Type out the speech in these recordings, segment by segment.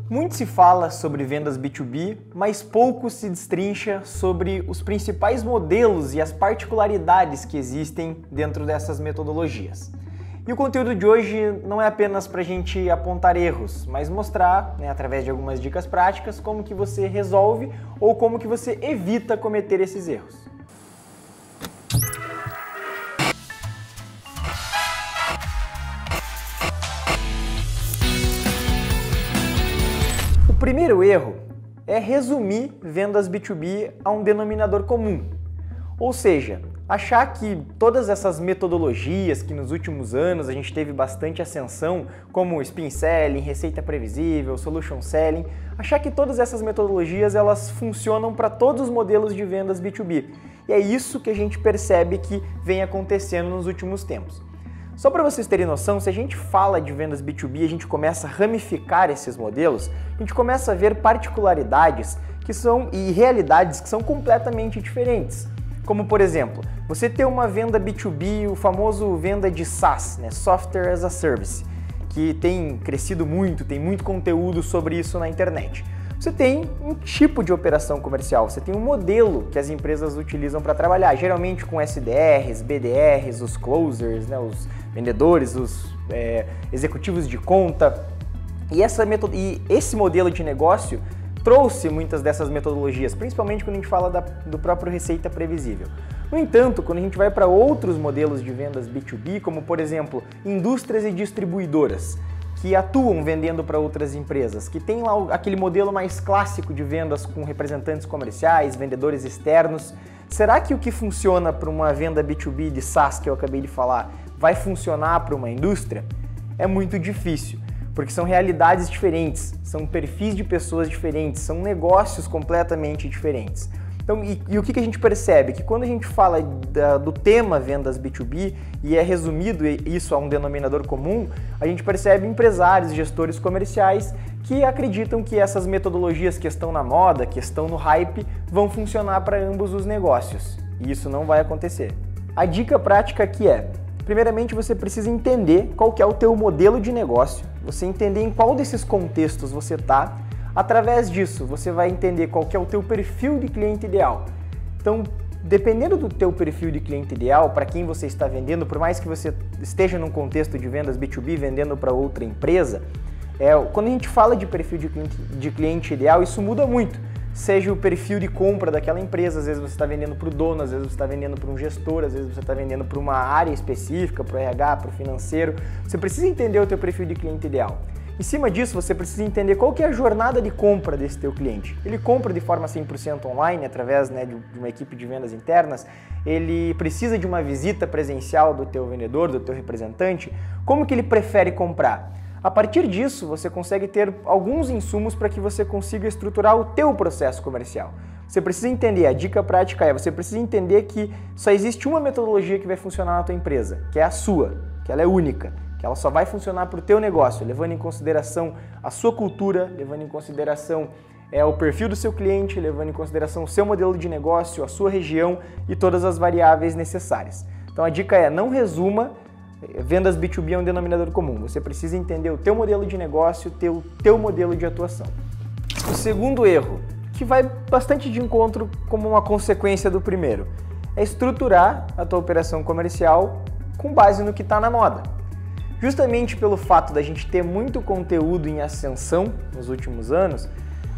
Muito se fala sobre vendas B2B, mas pouco se destrincha sobre os principais modelos e as particularidades que existem dentro dessas metodologias. E o conteúdo de hoje não é apenas para a gente apontar erros, mas mostrar, através de algumas dicas práticas, como que você resolve ou como que você evita cometer esses erros. O primeiro erro é resumir vendas B2B a um denominador comum, ou seja, achar que todas essas metodologias que nos últimos anos a gente teve bastante ascensão, como Spin Selling, Receita Previsível, Solution Selling, achar que todas essas metodologias elas funcionam para todos os modelos de vendas B2B. E é isso que a gente percebe que vem acontecendo nos últimos tempos. Só para vocês terem noção, se a gente fala de vendas B2B, a gente começa a ramificar esses modelos, a gente começa a ver particularidades e realidades que são completamente diferentes. Como, por exemplo, você ter uma venda B2B, o famoso venda de SaaS, Software as a Service, que tem crescido muito, tem muito conteúdo sobre isso na internet. Você tem um tipo de operação comercial, você tem um modelo que as empresas utilizam para trabalhar, geralmente com SDRs, BDRs, os closers, os vendedores, os executivos de conta. E esse modelo de negócio trouxe muitas dessas metodologias, principalmente quando a gente fala do próprio Receita Previsível. No entanto, quando a gente vai para outros modelos de vendas B2B, como por exemplo, indústrias e distribuidoras, que atuam vendendo para outras empresas, que tem lá aquele modelo mais clássico de vendas com representantes comerciais, vendedores externos, será que o que funciona para uma venda B2B de SaaS que eu acabei de falar vai funcionar para uma indústria? É muito difícil. Porque são realidades diferentes, são perfis de pessoas diferentes, são negócios completamente diferentes. Então, e o que a gente percebe? Que quando a gente fala do tema vendas B2B e é resumido isso a um denominador comum, a gente percebe empresários, gestores comerciais que acreditam que essas metodologias que estão na moda, que estão no hype, vão funcionar para ambos os negócios. E isso não vai acontecer. A dica prática aqui é: primeiramente, você precisa entender qual que é o teu modelo de negócio, você entender em qual desses contextos você está. Através disso, você vai entender qual que é o teu perfil de cliente ideal. Então, dependendo do teu perfil de cliente ideal, para quem você está vendendo, por mais que você esteja num contexto de vendas B2B, vendendo para outra empresa, quando a gente fala de perfil de cliente ideal, isso muda muito. Seja o perfil de compra daquela empresa, às vezes você está vendendo para o dono, às vezes você está vendendo para um gestor, às vezes você está vendendo para uma área específica, para o RH, para o financeiro. Você precisa entender o teu perfil de cliente ideal. Em cima disso, você precisa entender qual que é a jornada de compra desse teu cliente. Ele compra de forma 100% online, através de uma equipe de vendas internas, ele precisa de uma visita presencial do teu vendedor, do teu representante. Como que ele prefere comprar? A partir disso, você consegue ter alguns insumos para que você consiga estruturar o teu processo comercial. Você precisa entender, a dica prática você precisa entender que só existe uma metodologia que vai funcionar na tua empresa, que é a sua, que ela é única, que ela só vai funcionar para o teu negócio, levando em consideração a sua cultura, levando em consideração o perfil do seu cliente, levando em consideração o seu modelo de negócio, a sua região e todas as variáveis necessárias. Então a dica é: não resuma vendas B2B é um denominador comum. Você precisa entender o teu modelo de negócio, o teu modelo de atuação. O segundo erro, que vai bastante de encontro como uma consequência do primeiro, é estruturar a tua operação comercial com base no que está na moda. Justamente pelo fato da gente ter muito conteúdo em ascensão nos últimos anos,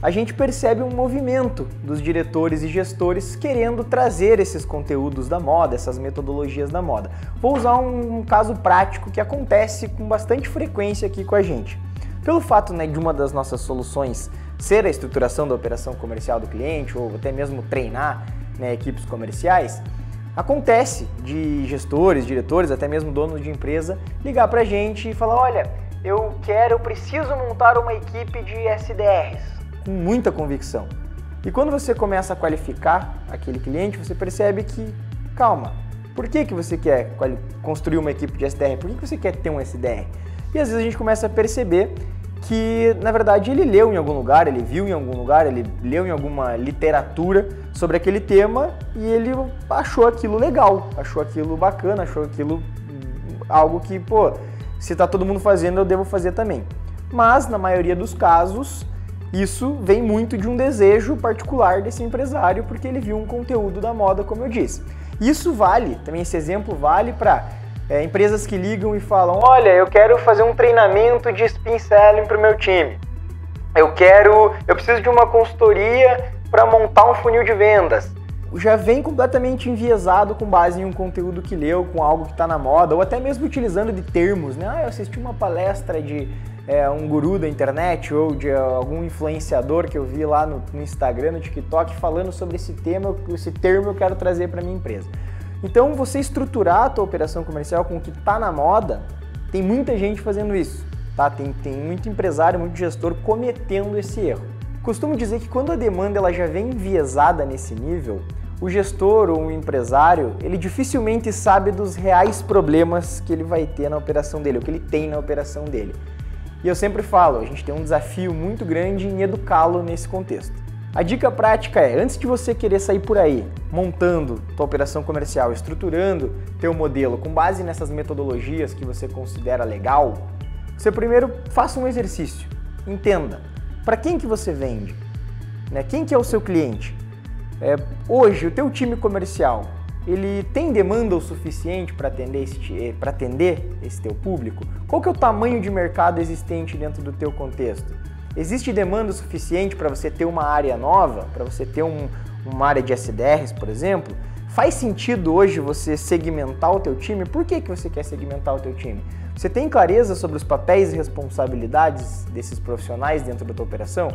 a gente percebe um movimento dos diretores e gestores querendo trazer esses conteúdos da moda, essas metodologias da moda. Vou usar um caso prático que acontece com bastante frequência aqui com a gente. Pelo fato de uma das nossas soluções ser a estruturação da operação comercial do cliente, ou até mesmo treinar equipes comerciais, acontece de gestores, diretores, até mesmo donos de empresa, ligar pra gente e falar: olha, eu preciso montar uma equipe de SDRs. Com muita convicção. E quando você começa a qualificar aquele cliente, você percebe que, calma, por que você quer construir uma equipe de SDR? Por que você quer ter um SDR? E às vezes a gente começa a perceber que, na verdade, ele leu em algum lugar, ele viu em algum lugar, ele leu em alguma literatura sobre aquele tema e ele achou aquilo legal, achou aquilo bacana, achou aquilo algo que, se está todo mundo fazendo, eu devo fazer também. Mas, na maioria dos casos, Isso vem muito de um desejo particular desse empresário, porque ele viu um conteúdo da moda, como eu disse. Isso vale, também esse exemplo vale para empresas que ligam e falam: olha, eu quero fazer um treinamento de spin selling para o meu time. Eu preciso de uma consultoria para montar um funil de vendas. Já vem completamente enviesado com base em um conteúdo que leu, com algo que está na moda, ou até mesmo utilizando de termos, né? Eu assisti uma palestra de um guru da internet ou de algum influenciador que eu vi lá no Instagram, no TikTok, falando sobre esse termo eu quero trazer para minha empresa. Então, você estruturar a tua operação comercial com o que está na moda, tem muita gente fazendo isso, tá? Tem muito empresário, muito gestor cometendo esse erro. Costumo dizer que quando a demanda ela já vem enviesada nesse nível, o gestor ou o empresário, ele dificilmente sabe dos reais problemas que ele vai ter na operação dele, o que ele tem na operação dele. E eu sempre falo, a gente tem um desafio muito grande em educá-lo nesse contexto. A dica prática é, antes de você querer sair por aí, montando tua operação comercial, estruturando teu modelo com base nessas metodologias que você considera legal, você primeiro faça um exercício. Entenda, para quem que você vende? Né? Quem que é o seu cliente? Hoje, o teu time comercial, ele tem demanda o suficiente para atender esse teu público? Qual que é o tamanho de mercado existente dentro do teu contexto? Existe demanda o suficiente para você ter uma área nova, para você ter uma área de SDRs, por exemplo? Faz sentido hoje você segmentar o teu time? Por que você quer segmentar o teu time? Você tem clareza sobre os papéis e responsabilidades desses profissionais dentro da tua operação?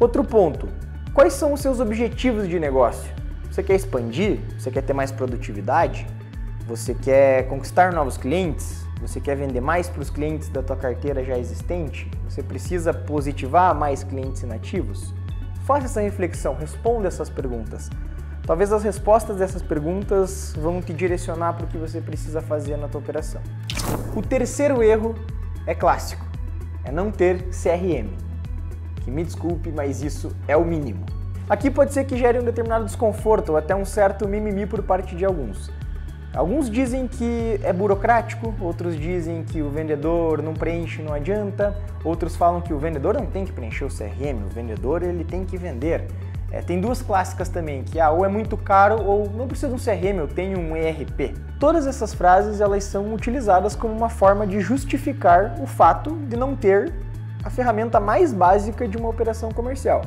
Outro ponto, quais são os seus objetivos de negócio? Você quer expandir? Você quer ter mais produtividade? Você quer conquistar novos clientes? Você quer vender mais para os clientes da tua carteira já existente? Você precisa positivar mais clientes inativos? Faça essa reflexão, responda essas perguntas. Talvez as respostas dessas perguntas vão te direcionar para o que você precisa fazer na tua operação. O terceiro erro é clássico, é não ter CRM. Que me desculpe, mas isso é o mínimo. Aqui pode ser que gere um determinado desconforto ou até um certo mimimi por parte de alguns. Alguns dizem que é burocrático, outros dizem que o vendedor não preenche, não adianta, outros falam que o vendedor não tem que preencher o CRM, o vendedor ele tem que vender. Tem duas clássicas também, que ou é muito caro ou não precisa de um CRM, eu tenho um ERP. Todas essas frases elas são utilizadas como uma forma de justificar o fato de não ter a ferramenta mais básica de uma operação comercial,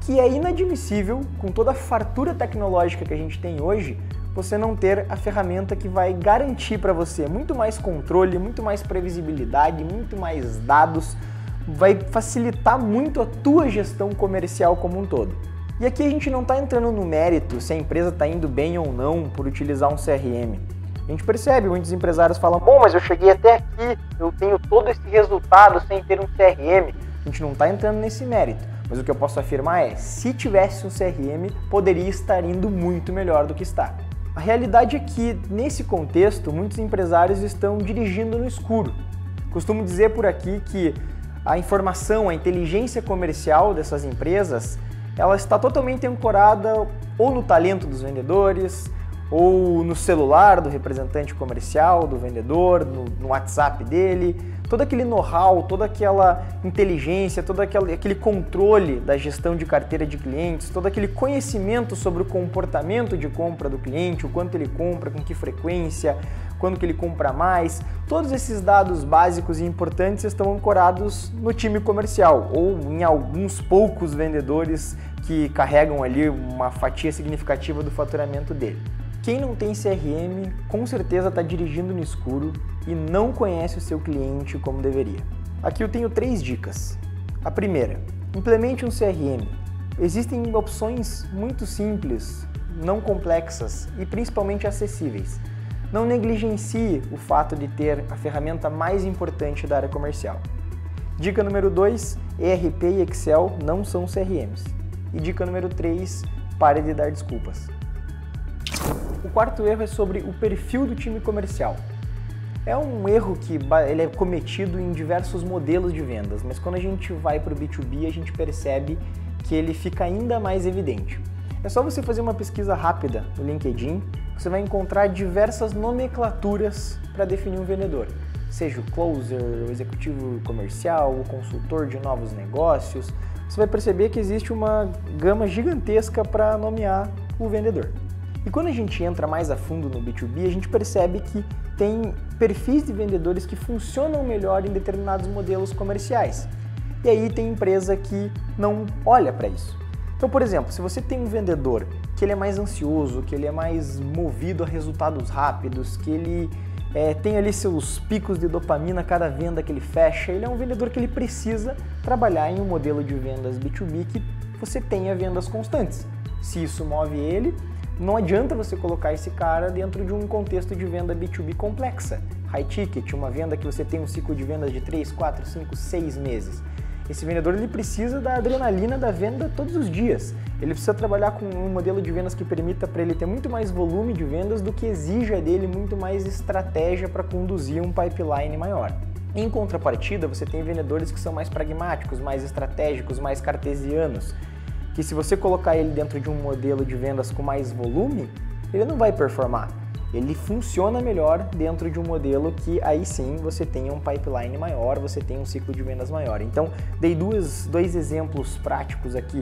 que é inadmissível, com toda a fartura tecnológica que a gente tem hoje, você não ter a ferramenta que vai garantir para você muito mais controle, muito mais previsibilidade, muito mais dados, vai facilitar muito a tua gestão comercial como um todo. E aqui a gente não está entrando no mérito se a empresa está indo bem ou não por utilizar um CRM. A gente percebe, muitos empresários falam, bom, mas eu cheguei até aqui, eu tenho todo esse resultado sem ter um CRM. A gente não está entrando nesse mérito, mas o que eu posso afirmar é, se tivesse um CRM, poderia estar indo muito melhor do que está. A realidade é que, nesse contexto, muitos empresários estão dirigindo no escuro. Costumo dizer por aqui que a informação, a inteligência comercial dessas empresas, ela está totalmente ancorada ou no talento dos vendedores, ou no celular do representante comercial, do vendedor, no WhatsApp dele, todo aquele know-how, toda aquela inteligência, todo aquele controle da gestão de carteira de clientes, todo aquele conhecimento sobre o comportamento de compra do cliente, o quanto ele compra, com que frequência, quando que ele compra mais, todos esses dados básicos e importantes estão ancorados no time comercial ou em alguns poucos vendedores que carregam ali uma fatia significativa do faturamento dele. Quem não tem CRM, com certeza está dirigindo no escuro e não conhece o seu cliente como deveria. Aqui eu tenho 3 dicas. A primeira, implemente um CRM. Existem opções muito simples, não complexas e principalmente acessíveis. Não negligencie o fato de ter a ferramenta mais importante da área comercial. Dica número 2, ERP e Excel não são CRMs. E dica número 3, pare de dar desculpas. O quarto erro é sobre o perfil do time comercial. É um erro que ele é cometido em diversos modelos de vendas, mas quando a gente vai para o B2B, a gente percebe que ele fica ainda mais evidente. É só você fazer uma pesquisa rápida no LinkedIn, você vai encontrar diversas nomenclaturas para definir um vendedor. Seja o closer, o executivo comercial, o consultor de novos negócios, você vai perceber que existe uma gama gigantesca para nomear o vendedor. E quando a gente entra mais a fundo no B2B, a gente percebe que tem perfis de vendedores que funcionam melhor em determinados modelos comerciais. E aí tem empresa que não olha para isso. Então, por exemplo, se você tem um vendedor que ele é mais ansioso, que ele é mais movido a resultados rápidos, que ele tem ali seus picos de dopamina a cada venda que ele fecha, ele é um vendedor que ele precisa trabalhar em um modelo de vendas B2B que você tenha vendas constantes. Se isso move ele, não adianta você colocar esse cara dentro de um contexto de venda B2B complexa, high ticket, uma venda que você tem um ciclo de vendas de 3, 4, 5, 6 meses. Esse vendedor ele precisa da adrenalina da venda todos os dias. Ele precisa trabalhar com um modelo de vendas que permita para ele ter muito mais volume de vendas do que exija dele muito mais estratégia para conduzir um pipeline maior. Em contrapartida, você tem vendedores que são mais pragmáticos, mais estratégicos, mais cartesianos, que se você colocar ele dentro de um modelo de vendas com mais volume, ele não vai performar. Ele funciona melhor dentro de um modelo que aí sim você tenha um pipeline maior, você tem um ciclo de vendas maior. Então, dei dois exemplos práticos aqui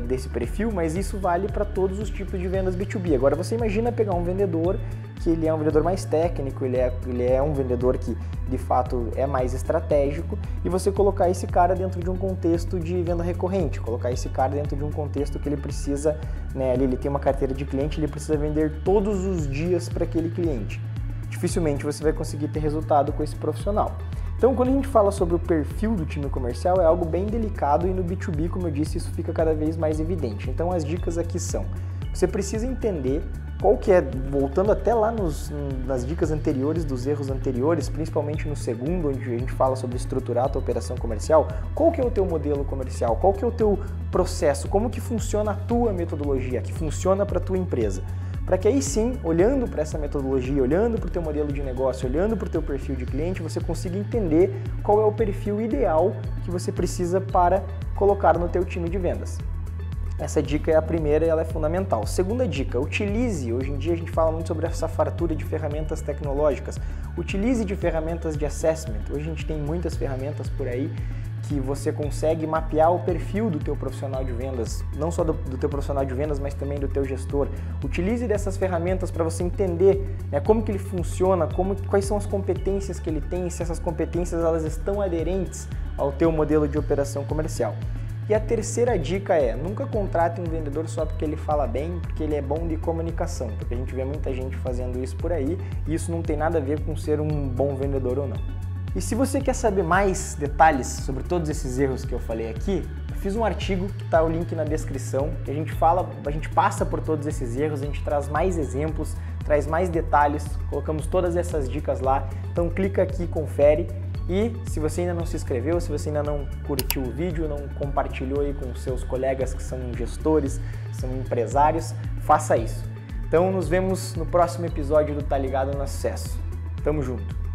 desse perfil, mas isso vale para todos os tipos de vendas B2B. Agora, você imagina pegar um vendedor que ele é um vendedor mais técnico, ele é um vendedor que de fato é mais estratégico, e você colocar esse cara dentro de um contexto de venda recorrente, colocar esse cara dentro de um contexto que ele precisa, ele tem uma carteira de cliente, ele precisa vender todos os dias para aquele cliente. Dificilmente você vai conseguir ter resultado com esse profissional. Então, quando a gente fala sobre o perfil do time comercial, é algo bem delicado e no B2B, como eu disse, isso fica cada vez mais evidente. Então, as dicas aqui são: você precisa entender qual que é, voltando até lá nas dicas anteriores, dos erros anteriores, principalmente no segundo, onde a gente fala sobre estruturar a tua operação comercial, qual que é o teu modelo comercial, qual que é o teu processo, como que funciona a tua metodologia, que funciona para a tua empresa. Para que aí sim, olhando para essa metodologia, olhando para o teu modelo de negócio, olhando para o teu perfil de cliente, você consiga entender qual é o perfil ideal que você precisa para colocar no teu time de vendas. Essa dica é a primeira e ela é fundamental. Segunda dica, utilize, hoje em dia a gente fala muito sobre essa fartura de ferramentas tecnológicas, utilize de ferramentas de assessment. Hoje a gente tem muitas ferramentas por aí que você consegue mapear o perfil do teu profissional de vendas, não só do teu profissional de vendas, mas também do teu gestor. Utilize dessas ferramentas para você entender como que ele funciona, quais são as competências que ele tem, se essas competências elas estão aderentes ao teu modelo de operação comercial. E a terceira dica é: nunca contrate um vendedor só porque ele fala bem, porque ele é bom de comunicação, porque a gente vê muita gente fazendo isso por aí e isso não tem nada a ver com ser um bom vendedor ou não. E se você quer saber mais detalhes sobre todos esses erros que eu falei aqui, eu fiz um artigo que está o link na descrição, que a gente passa por todos esses erros, a gente traz mais exemplos, traz mais detalhes, colocamos todas essas dicas lá, então clica aqui e confere. E se você ainda não se inscreveu, se você ainda não curtiu o vídeo, não compartilhou aí com seus colegas que são gestores, são empresários, faça isso. Então nos vemos no próximo episódio do Tá Ligado no Sucesso. Tamo junto!